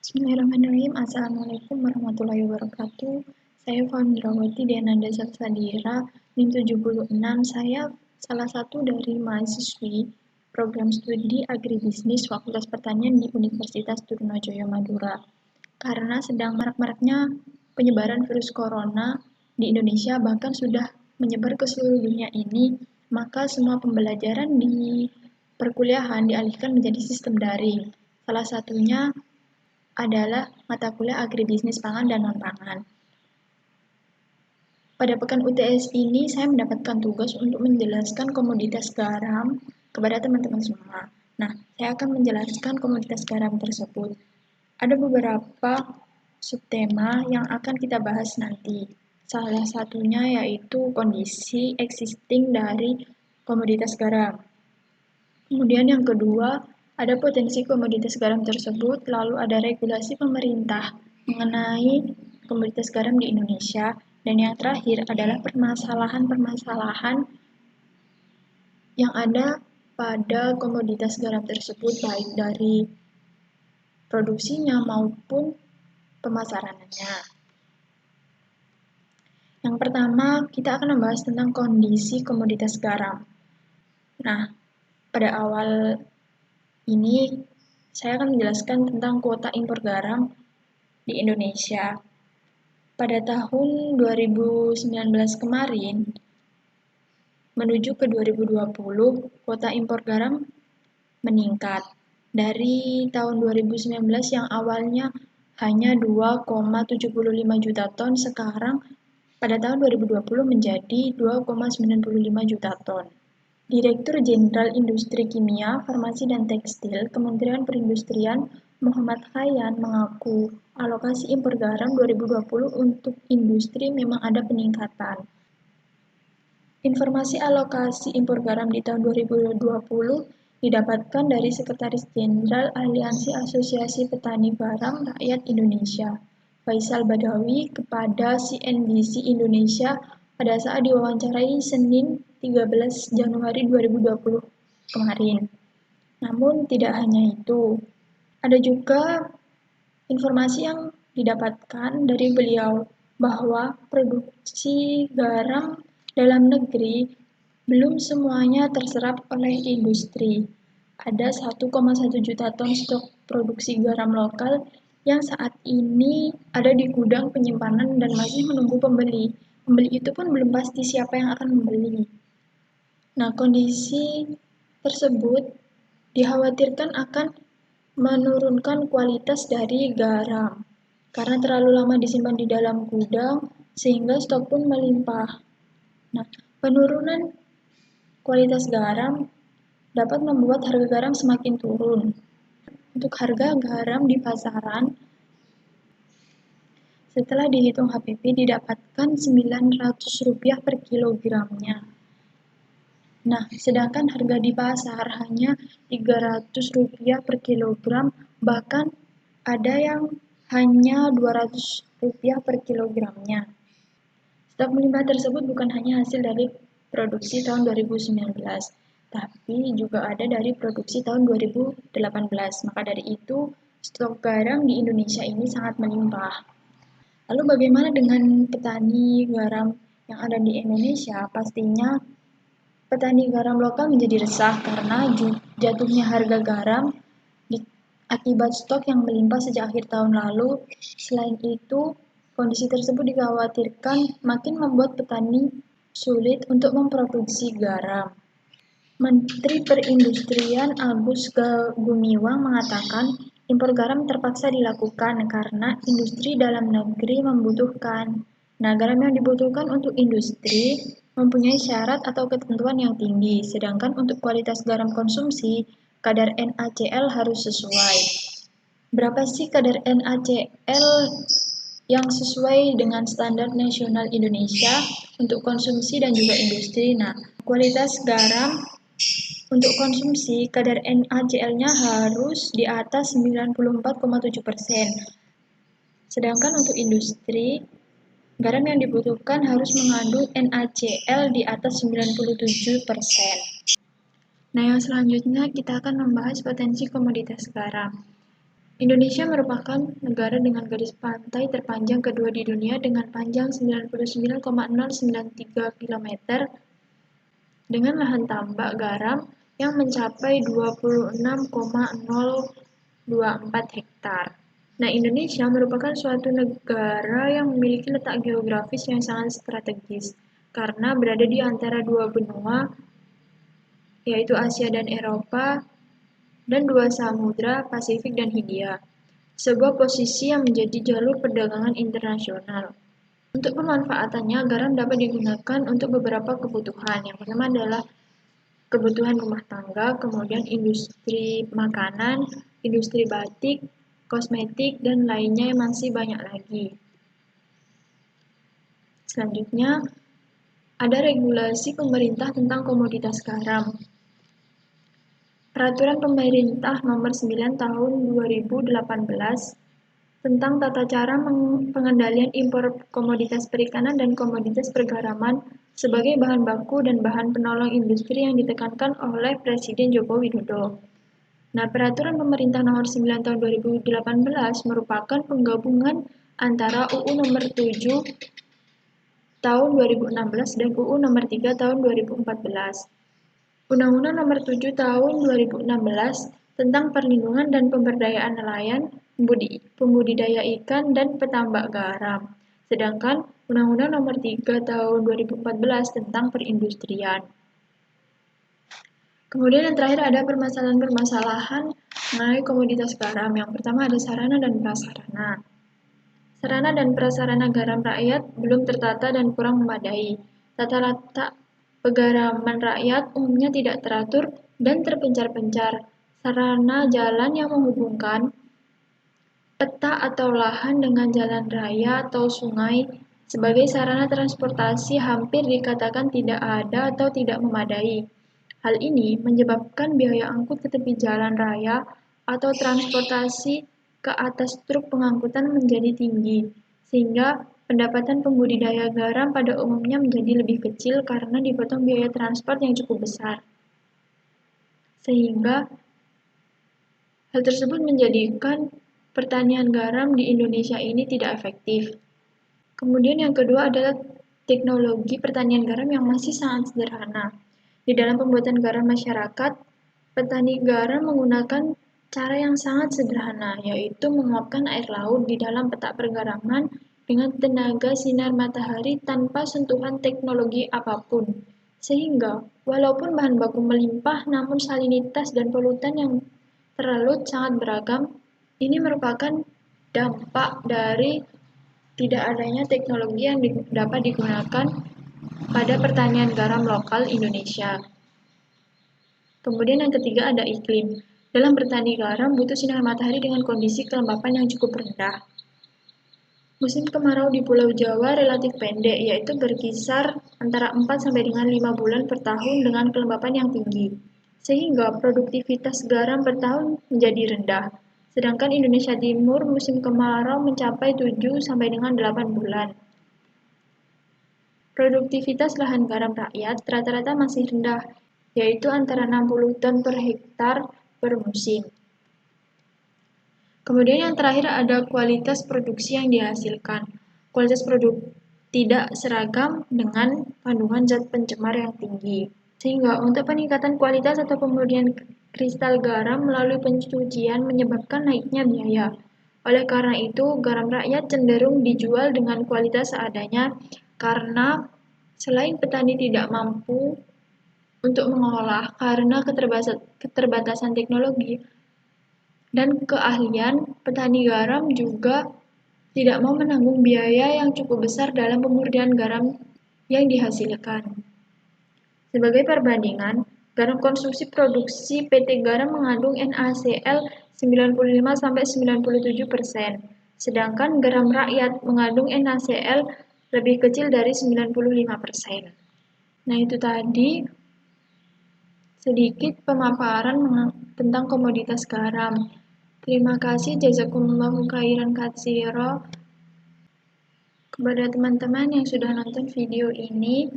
Bismillahirrahmanirrahim. Assalamualaikum warahmatullahi wabarakatuh. Saya Fandrawati Diananda Satsadira, NIM 76. Saya salah satu dari mahasiswi program studi agribisnis Fakultas Pertanian di Universitas Trunojoyo Madura. Karena sedang marak-maraknya penyebaran virus corona di Indonesia, bahkan sudah menyebar ke seluruh dunia ini, maka semua pembelajaran di perkuliahan dialihkan menjadi sistem daring. Salah satunya adalah mata kuliah agribisnis pangan dan non-pangan. Pada pekan UTS ini, saya mendapatkan tugas untuk menjelaskan komoditas garam kepada teman-teman semua. Nah, saya akan menjelaskan komoditas garam tersebut. Ada beberapa subtema yang akan kita bahas nanti. Salah satunya yaitu kondisi existing dari komoditas garam. Kemudian yang kedua, ada potensi komoditas garam tersebut, lalu ada regulasi pemerintah mengenai komoditas garam di Indonesia, dan yang terakhir adalah permasalahan-permasalahan yang ada pada komoditas garam tersebut, baik dari produksinya maupun pemasarannya. Yang pertama, kita akan membahas tentang kondisi komoditas garam. Nah, pada awal ini saya akan menjelaskan tentang kuota impor garam di Indonesia. Pada tahun 2019 kemarin, menuju ke 2020, kuota impor garam meningkat. Dari tahun 2019 yang awalnya hanya 2,75 juta ton, sekarang pada tahun 2020 menjadi 2,95 juta ton. Direktur Jenderal Industri Kimia, Farmasi dan Tekstil, Kementerian Perindustrian, Muhammad Khaian mengaku alokasi impor garam 2020 untuk industri memang ada peningkatan. Informasi alokasi impor garam di tahun 2020 didapatkan dari Sekretaris Jenderal Aliansi Asosiasi Petani Garam Rakyat Indonesia, Faisal Badawi, kepada CNBC Indonesia pada saat diwawancarai Senin 13 Januari 2020 kemarin. Namun tidak hanya itu, ada juga informasi yang didapatkan dari beliau bahwa produksi garam dalam negeri belum semuanya terserap oleh industri. Ada 1,1 juta ton stok produksi garam lokal yang saat ini ada di gudang penyimpanan dan masih menunggu pembeli. Pembeli itu pun belum pasti siapa yang akan membeli. Nah, kondisi tersebut dikhawatirkan akan menurunkan kualitas dari garam karena terlalu lama disimpan di dalam gudang sehingga stok pun melimpah. Nah, penurunan kualitas garam dapat membuat harga garam semakin turun. Untuk harga garam di pasaran, setelah dihitung HPP didapatkan Rp900 per kilogramnya. Nah, sedangkan harga di pasar hanya Rp300 per kilogram, bahkan ada yang hanya Rp200 per kilogramnya. Stok melimpah tersebut bukan hanya hasil dari produksi tahun 2019, tapi juga ada dari produksi tahun 2018. Maka dari itu, stok garam di Indonesia ini sangat melimpah. Lalu bagaimana dengan petani garam yang ada di Indonesia? Pastinya petani garam lokal menjadi resah karena jatuhnya harga garam akibat stok yang melimpah sejak akhir tahun lalu. Selain itu, kondisi tersebut dikhawatirkan makin membuat petani sulit untuk memproduksi garam. Menteri Perindustrian Agus Gumiwang mengatakan impor garam terpaksa dilakukan karena industri dalam negeri membutuhkan. Nah, garam yang dibutuhkan untuk industri mempunyai syarat atau ketentuan yang tinggi, sedangkan untuk kualitas garam konsumsi, kadar NaCl harus sesuai. Berapa sih kadar NaCl yang sesuai dengan standar nasional Indonesia untuk konsumsi dan juga industri? Nah, kualitas garam untuk konsumsi, kadar NaCl-nya harus di atas 94,7%. Sedangkan untuk industri, garam yang dibutuhkan harus mengandung NaCl di atas 97%. Nah, yang selanjutnya kita akan membahas potensi komoditas garam. Indonesia merupakan negara dengan garis pantai terpanjang kedua di dunia dengan panjang 99,093 km dengan lahan tambak garam yang mencapai 26,024 hektar. Nah, Indonesia merupakan suatu negara yang memiliki letak geografis yang sangat strategis karena berada di antara dua benua, yaitu Asia dan Eropa, dan dua samudra, Pasifik dan Hindia. Sebuah posisi yang menjadi jalur perdagangan internasional. Untuk pemanfaatannya, garam dapat digunakan untuk beberapa kebutuhan. Yang pertama adalah kebutuhan rumah tangga, kemudian industri makanan, industri batik, kosmetik, dan lainnya yang masih banyak lagi. Selanjutnya, ada regulasi pemerintah tentang komoditas garam. Peraturan Pemerintah Nomor 9 Tahun 2018 tentang tata cara pengendalian impor komoditas perikanan dan komoditas pergaraman sebagai bahan baku dan bahan penolong industri yang ditekankan oleh Presiden Joko Widodo. Nah, Peraturan Pemerintah Nomor 9 Tahun 2018 merupakan penggabungan antara UU Nomor 7 Tahun 2016 dan UU Nomor 3 Tahun 2014. Undang-Undang Nomor 7 Tahun 2016 tentang Perlindungan dan Pemberdayaan Nelayan, Pembudidaya Ikan, dan Petambak Garam. Sedangkan Undang-Undang Nomor 3 Tahun 2014 tentang Perindustrian. Kemudian yang terakhir ada permasalahan-permasalahan mengenai komoditas garam. Yang pertama ada sarana dan prasarana. Sarana dan prasarana garam rakyat belum tertata dan kurang memadai. Tata letak pegaraman rakyat umumnya tidak teratur dan terpencar-pencar. Sarana jalan yang menghubungkan peta atau lahan dengan jalan raya atau sungai sebagai sarana transportasi hampir dikatakan tidak ada atau tidak memadai. Hal ini menyebabkan biaya angkut ke tepi jalan raya atau transportasi ke atas truk pengangkutan menjadi tinggi, sehingga pendapatan pembudidaya garam pada umumnya menjadi lebih kecil karena dipotong biaya transport yang cukup besar. Sehingga hal tersebut menjadikan pertanian garam di Indonesia ini tidak efektif. Kemudian yang kedua adalah teknologi pertanian garam yang masih sangat sederhana. Di dalam pembuatan garam masyarakat, petani garam menggunakan cara yang sangat sederhana, yaitu menguapkan air laut di dalam petak pergaraman dengan tenaga sinar matahari tanpa sentuhan teknologi apapun. Sehingga, walaupun bahan baku melimpah, namun salinitas dan polutan yang terlalu sangat beragam, ini merupakan dampak dari tidak adanya teknologi yang dapat digunakan pada pertanian garam lokal Indonesia. Kemudian yang ketiga ada iklim. Dalam bertani garam butuh sinar matahari dengan kondisi kelembapan yang cukup rendah. Musim kemarau di Pulau Jawa relatif pendek, yaitu berkisar antara 4 sampai dengan 5 bulan per tahun dengan kelembapan yang tinggi. Sehingga produktivitas garam per tahun menjadi rendah. Sedangkan Indonesia Timur musim kemarau mencapai 7 sampai dengan 8 bulan. Produktivitas lahan garam rakyat rata-rata masih rendah, yaitu antara 60 ton per hektar per musim. Kemudian yang terakhir ada kualitas produksi yang dihasilkan. Kualitas produk tidak seragam dengan kandungan zat pencemar yang tinggi. Sehingga untuk peningkatan kualitas atau pemurnian kristal garam melalui pencucian menyebabkan naiknya biaya. Oleh karena itu, garam rakyat cenderung dijual dengan kualitas seadanya karena selain petani tidak mampu untuk mengolah karena keterbatasan teknologi dan keahlian, petani garam juga tidak mau menanggung biaya yang cukup besar dalam pemurnian garam yang dihasilkan. Sebagai perbandingan, garam konsumsi produksi PT Garam mengandung NaCl 95-97%, sedangkan garam rakyat mengandung NaCl lebih kecil dari 95%. Nah, itu tadi sedikit pemaparan tentang komoditas garam. Terima kasih jazakumullahu khairan katsira kepada teman-teman yang sudah nonton video ini.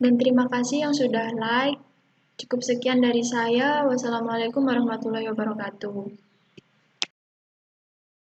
Dan terima kasih yang sudah like. Cukup sekian dari saya. Wassalamualaikum warahmatullahi wabarakatuh.